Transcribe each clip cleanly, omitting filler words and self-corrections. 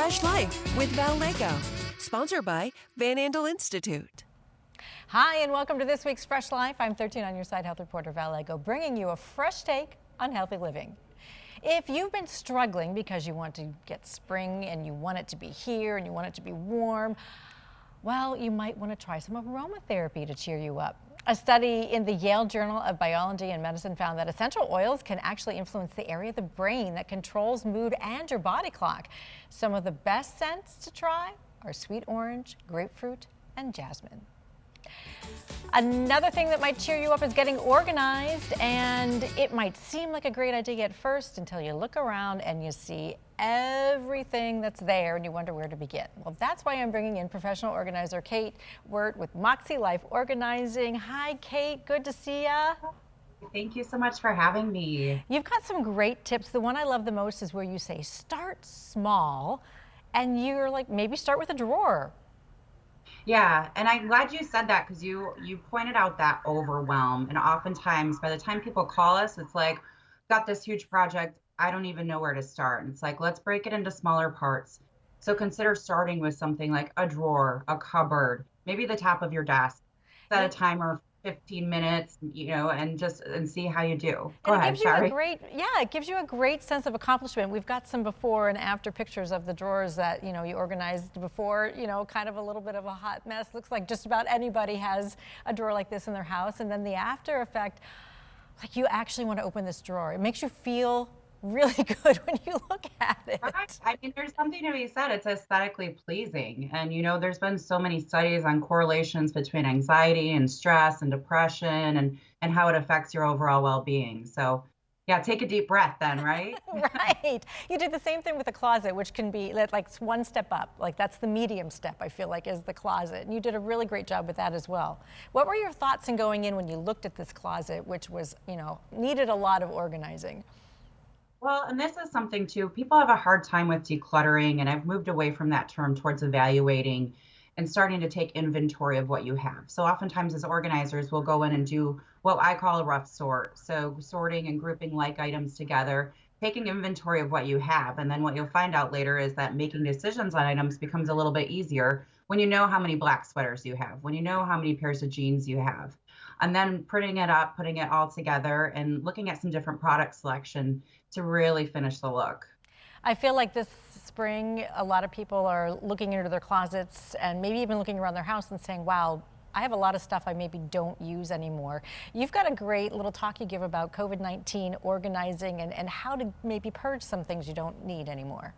Fresh Life with Val Lego, sponsored by Van Andel Institute. Hi, and welcome to this week's Fresh Life. I'm 13 on your side health reporter Val Lego, bringing you a fresh take on healthy living. If you've been struggling because you want to get spring and you want it to be here and you want it to be warm, well, you might want to try some aromatherapy to cheer you up. A study in the Yale Journal of Biology and Medicine found that essential oils can actually influence the area of the brain that controls mood and your body clock. Some of the best scents to try are sweet orange, grapefruit, and jasmine. Another thing that might cheer you up is getting organized, and it might seem like a great idea at first until you look around and you see everything that's there and you wonder where to begin. Well, that's why I'm bringing in professional organizer Kate Wirt with Moxie Life Organizing. Hi, Kate. Good to see ya. Thank you so much for having me. You've got some great tips. The one I love the most is where you say start small, and you're like, maybe start with a drawer. Yeah, and I'm glad you said that because you pointed out that overwhelm. And oftentimes, by the time people call us, it's like, got this huge project, I don't even know where to start. And it's like, let's break it into smaller parts. So consider starting with something like a drawer, a cupboard, maybe the top of your desk. Set a timer of 15 minutes, and see how you do. Go ahead, sorry. It gives you a great sense of accomplishment. We've got some before and after pictures of the drawers that, you organized before, kind of a little bit of a hot mess. Looks like just about anybody has a drawer like this in their house. And then the after effect, like you actually want to open this drawer. It makes you feel really good when you look at it. Right. I mean, there's something to be said. It's aesthetically pleasing. And, there's been so many studies on correlations between anxiety and stress and depression and how it affects your overall well-being. So, yeah, take a deep breath then, right? Right. You did the same thing with the closet, which can be like one step up. Like that's the medium step, I feel like, is the closet. And you did a really great job with that as well. What were your thoughts in going in when you looked at this closet, which was, needed a lot of organizing? Well, and this is something too, people have a hard time with decluttering, and I've moved away from that term towards evaluating and starting to take inventory of what you have. So oftentimes as organizers, we'll go in and do what I call a rough sort. So sorting and grouping like items together, taking inventory of what you have. And then what you'll find out later is that making decisions on items becomes a little bit easier when you know how many black sweaters you have, when you know how many pairs of jeans you have. And then putting it up, putting it all together and looking at some different product selection to really finish the look. I feel like this spring, a lot of people are looking into their closets and maybe even looking around their house and saying, wow, I have a lot of stuff I maybe don't use anymore. You've got a great little talk you give about COVID-19 organizing and how to maybe purge some things you don't need anymore.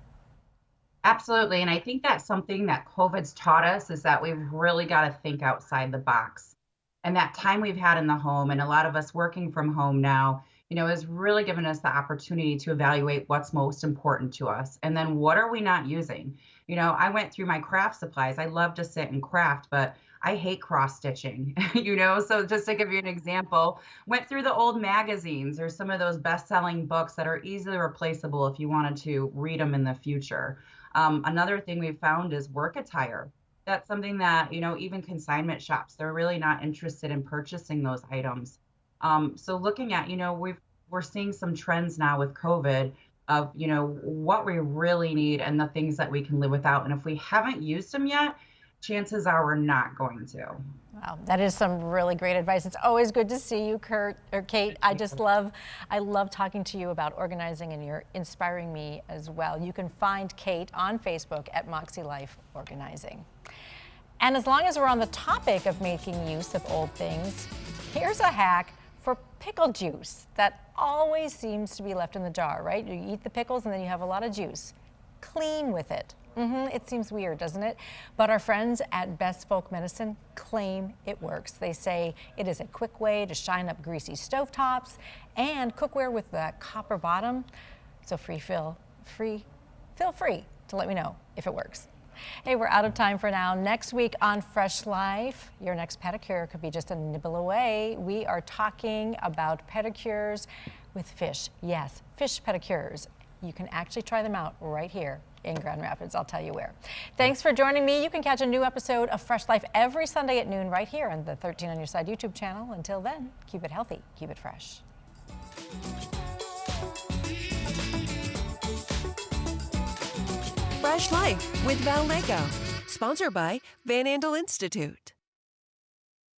Absolutely. And I think that's something that COVID's taught us is that we've really got to think outside the box. And that time we've had in the home, and a lot of us working from home now, has really given us the opportunity to evaluate what's most important to us. And then what are we not using? I went through my craft supplies. I love to sit and craft, but I hate cross stitching, So just to give you an example, went through the old magazines or some of those best-selling books that are easily replaceable if you wanted to read them in the future. Another thing we've found is work attire. That's something that, even consignment shops, they're really not interested in purchasing those items. So looking at, we're seeing some trends now with COVID of, what we really need and the things that we can live without. And if we haven't used them yet, chances are we're not going to. Wow, that is some really great advice. It's always good to see you, Kate. I love talking to you about organizing, and you're inspiring me as well. You can find Kate on Facebook at Moxie Life Organizing. And as long as we're on the topic of making use of old things, here's a hack for pickle juice that always seems to be left in the jar, right? You eat the pickles and then you have a lot of juice. Clean with it. It seems weird, doesn't it? But our friends at Best Folk Medicine claim it works. They say it is a quick way to shine up greasy stovetops and cookware with the copper bottom. So feel free to let me know if it works. Hey, we're out of time for now. Next week on Fresh Life, your next pedicure could be just a nibble away. We are talking about pedicures with fish. Yes, fish pedicures. You can actually try them out right here in Grand Rapids. I'll tell you where. Thanks for joining me. You can catch a new episode of Fresh Life every Sunday at noon right here on the 13 on Your Side YouTube channel. Until then, keep it healthy, keep it fresh. Refresh life with Val Lego. Sponsored by Van Andel Institute.